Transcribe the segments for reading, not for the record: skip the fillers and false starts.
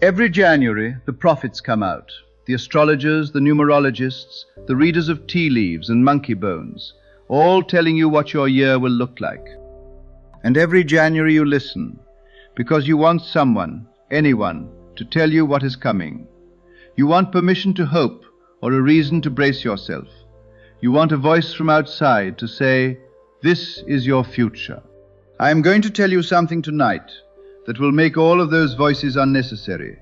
Every January, the prophets come out, the astrologers, the numerologists, the readers of tea leaves and monkey bones, all telling you what your year will look like. And every January you listen, because you want someone, anyone, to tell you what is coming. You want permission to hope or a reason to brace yourself. You want a voice from outside to say, "This is your future." I am going to tell you something tonight that will make all of those voices unnecessary.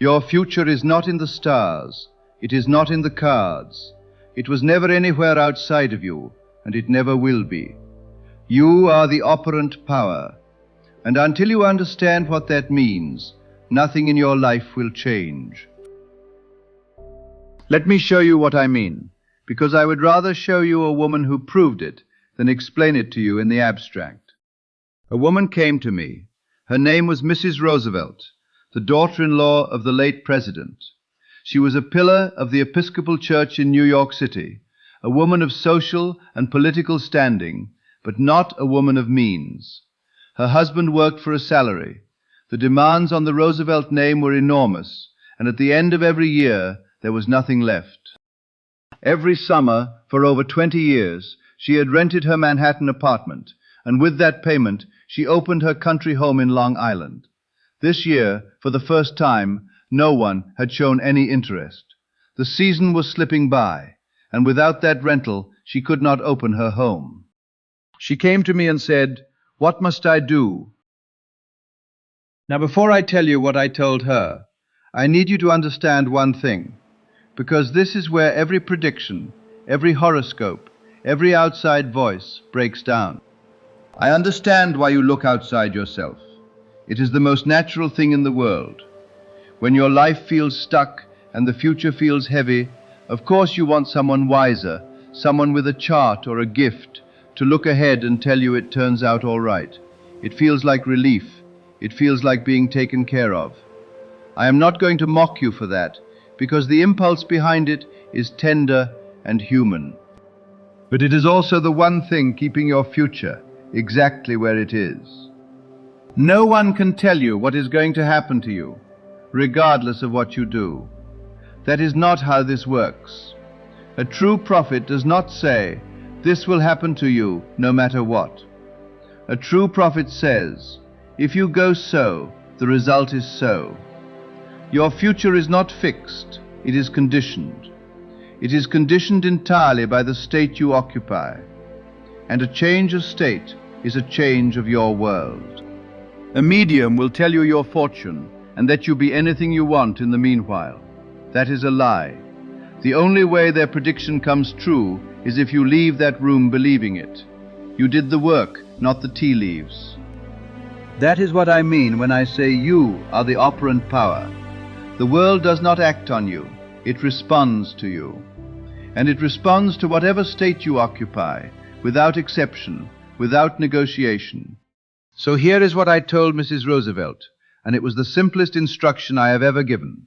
Your future is not in the stars. It is not in the cards. It was never anywhere outside of you, and it never will be. You are the operant power, and until you understand what that means, nothing in your life will change. Let me show you what I mean, because I would rather show you a woman who proved it than explain it to you in the abstract. A woman came to me. Her name was Mrs. Roosevelt, the daughter-in-law of the late president. She was a pillar of the Episcopal Church in New York City, a woman of social and political standing, but not a woman of means. Her husband worked for a salary. The demands on the Roosevelt name were enormous, and at the end of every year there was nothing left. Every summer, for over 20 years, she had rented her Manhattan apartment, and with that payment she opened her country home in Long Island. This year, for the first time, no one had shown any interest. The season was slipping by, and without that rental she could not open her home. She came to me and said, "What must I do?" Now, before I tell you what I told her, I need you to understand one thing, because this is where every prediction, every horoscope, every outside voice breaks down. I understand why you look outside yourself. It is the most natural thing in the world. When your life feels stuck and the future feels heavy, of course you want someone wiser, someone with a chart or a gift, to look ahead and tell you it turns out all right. It feels like relief. It feels like being taken care of. I am not going to mock you for that, because the impulse behind it is tender and human. But it is also the one thing keeping your future exactly where it is. No one can tell you what is going to happen to you, regardless of what you do. That is not how this works. A true prophet does not say, "This will happen to you no matter what." A true prophet says, "If you go so, the result is so." Your future is not fixed, it is conditioned. It is conditioned entirely by the state you occupy. And a change of state is a change of your world. A medium will tell you your fortune and that you be anything you want in the meanwhile. That is a lie. The only way their prediction comes true is if you leave that room believing it. You did the work, not the tea leaves. That is what I mean when I say you are the operant power. The world does not act on you, it responds to you. And it responds to whatever state you occupy, without exception, without negotiation. So here is what I told Mrs. Roosevelt, and it was the simplest instruction I have ever given.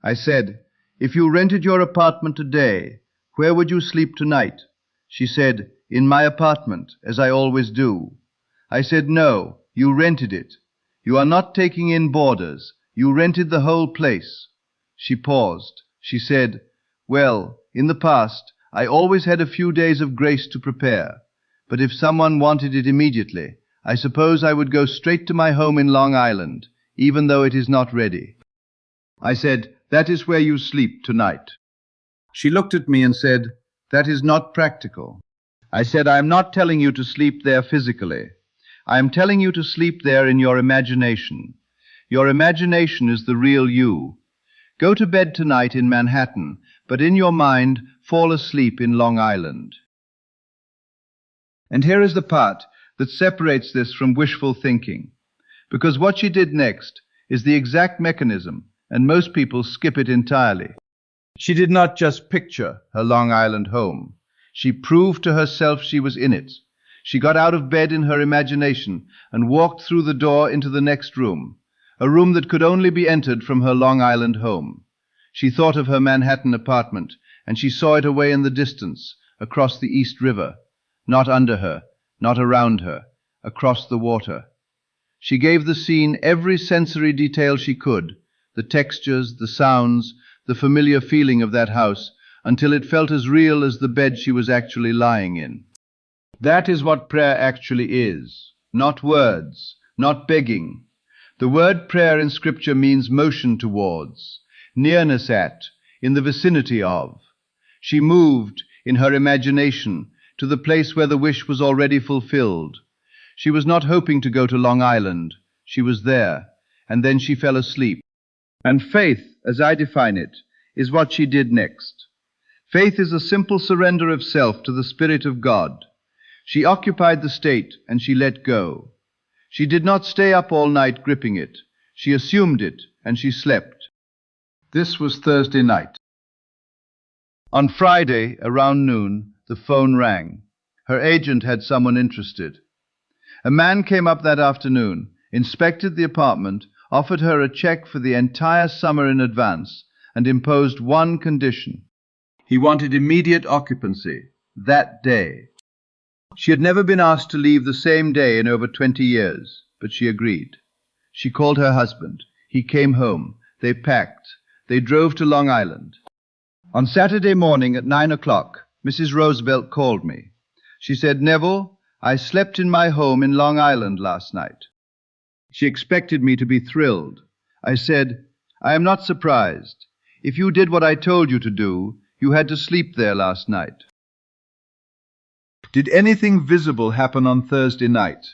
I said, "If you rented your apartment today, where would you sleep tonight?" She said, "In my apartment, as I always do." I said, "No, you rented it. You are not taking in boarders. You rented the whole place." She paused. She said, "Well, in the past, I always had a few days of grace to prepare. But if someone wanted it immediately, I suppose I would go straight to my home in Long Island, even though it is not ready." I said, "That is where you sleep tonight." She looked at me and said, "That is not practical." I said, "I am not telling you to sleep there physically. I am telling you to sleep there in your imagination. Your imagination is the real you. Go to bed tonight in Manhattan, but in your mind, fall asleep in Long Island." And here is the part that separates this from wishful thinking, because what she did next is the exact mechanism, and most people skip it entirely. She did not just picture her Long Island home. She proved to herself she was in it. She got out of bed in her imagination and walked through the door into the next room, a room that could only be entered from her Long Island home. She thought of her Manhattan apartment, and she saw it away in the distance, across the East River, not under her, not around her, across the water. She gave the scene every sensory detail she could, the textures, the sounds, the familiar feeling of that house, until it felt as real as the bed she was actually lying in. That is what prayer actually is. Not words, not begging. The word prayer in Scripture means motion towards, nearness at, in the vicinity of. She moved, in her imagination, to the place where the wish was already fulfilled. She was not hoping to go to Long Island. She was there, and then she fell asleep. And faith, as I define it, is what she did next. Faith is a simple surrender of self to the Spirit of God. She occupied the state, and she let go. She did not stay up all night gripping it. She assumed it, and she slept. This was Thursday night. On Friday, around noon, the phone rang. Her agent had someone interested. A man came up that afternoon, inspected the apartment, offered her a check for the entire summer in advance, and imposed one condition. He wanted immediate occupancy, that day. She had never been asked to leave the same day in over 20 years, but she agreed. She called her husband. He came home. They packed. They drove to Long Island. On Saturday morning at 9 o'clock, Mrs. Roosevelt called me. She said, "Neville, I slept in my home in Long Island last night." She expected me to be thrilled. I said, "I am not surprised. If you did what I told you to do, you had to sleep there last night." Did anything visible happen on Thursday night?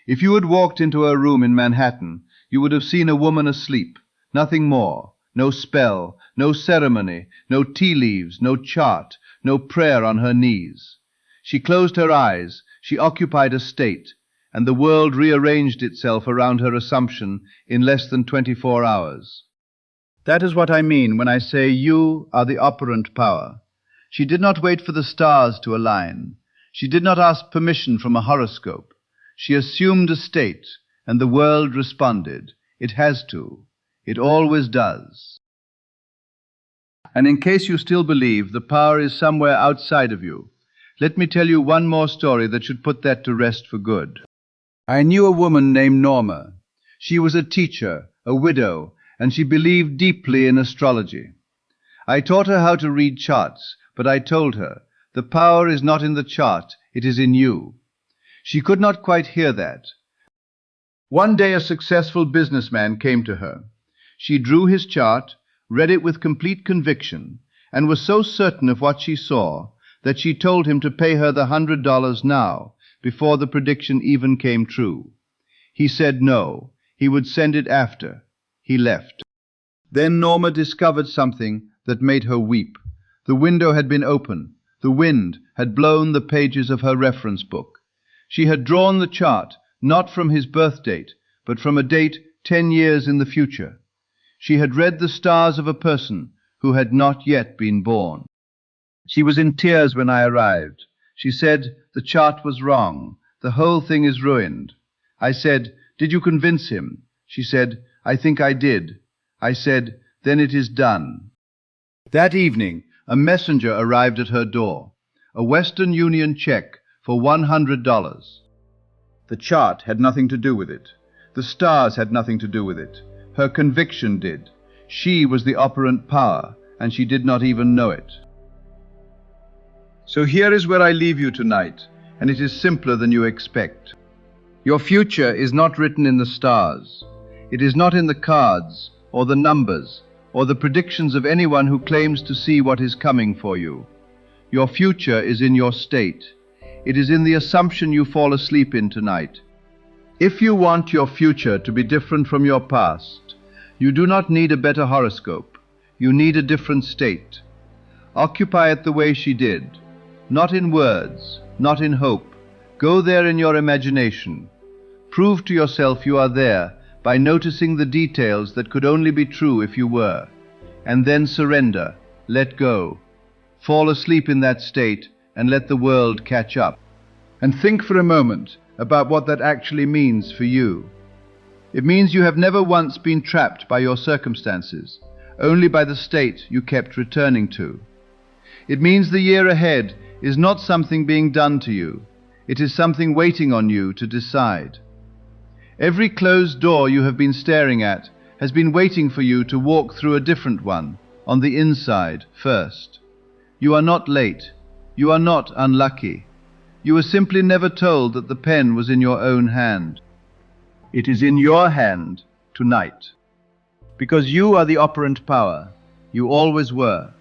If you had walked into a room in Manhattan, you would have seen a woman asleep, nothing more. No spell, no ceremony, no tea leaves, no chart, no prayer on her knees. She closed her eyes, she occupied a state, and the world rearranged itself around her assumption in less than 24 hours. That is what I mean when I say you are the operant power. She did not wait for the stars to align. She did not ask permission from a horoscope. She assumed a state, and the world responded. It has to. It always does. And in case you still believe the power is somewhere outside of you, let me tell you one more story that should put that to rest for good. I knew a woman named Norma. She was a teacher, a widow, and she believed deeply in astrology. I taught her how to read charts, but I told her, the power is not in the chart, it is in you. She could not quite hear that. One day a successful businessman came to her. She drew his chart, read it with complete conviction, and was so certain of what she saw that she told him to pay her the $100 now, before the prediction even came true. He said no, he would send it after. He left. Then Norma discovered something that made her weep. The window had been open. The wind had blown the pages of her reference book. She had drawn the chart, not from his birth date, but from a date 10 years in the future. She had read the stars of a person who had not yet been born. She was in tears when I arrived. She said, "The chart was wrong. The whole thing is ruined." I said, "Did you convince him?" She said, "I think I did." I said, "Then it is done." That evening, a messenger arrived at her door, a Western Union check for $100. The chart had nothing to do with it. The stars had nothing to do with it. Her conviction did. She was the operant power, and she did not even know it. So here is where I leave you tonight, and it is simpler than you expect. Your future is not written in the stars. It is not in the cards, or the numbers, or the predictions of anyone who claims to see what is coming for you. Your future is in your state. It is in the assumption you fall asleep in tonight. If you want your future to be different from your past, you do not need a better horoscope. You need a different state. Occupy it the way she did. Not in words, not in hope. Go there in your imagination. Prove to yourself you are there by noticing the details that could only be true if you were. And then surrender, let go. Fall asleep in that state and let the world catch up. And think for a moment about what that actually means for you. It means you have never once been trapped by your circumstances, only by the state you kept returning to. It means the year ahead is not something being done to you. It is something waiting on you to decide. Every closed door you have been staring at has been waiting for you to walk through a different one, on the inside first. You are not late. You are not unlucky. You were simply never told that the pen was in your own hand. It is in your hand tonight. Because you are the operant power. You always were.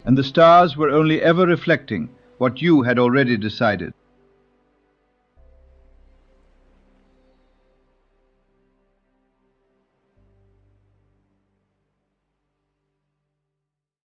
And the stars were only ever reflecting what you had already decided.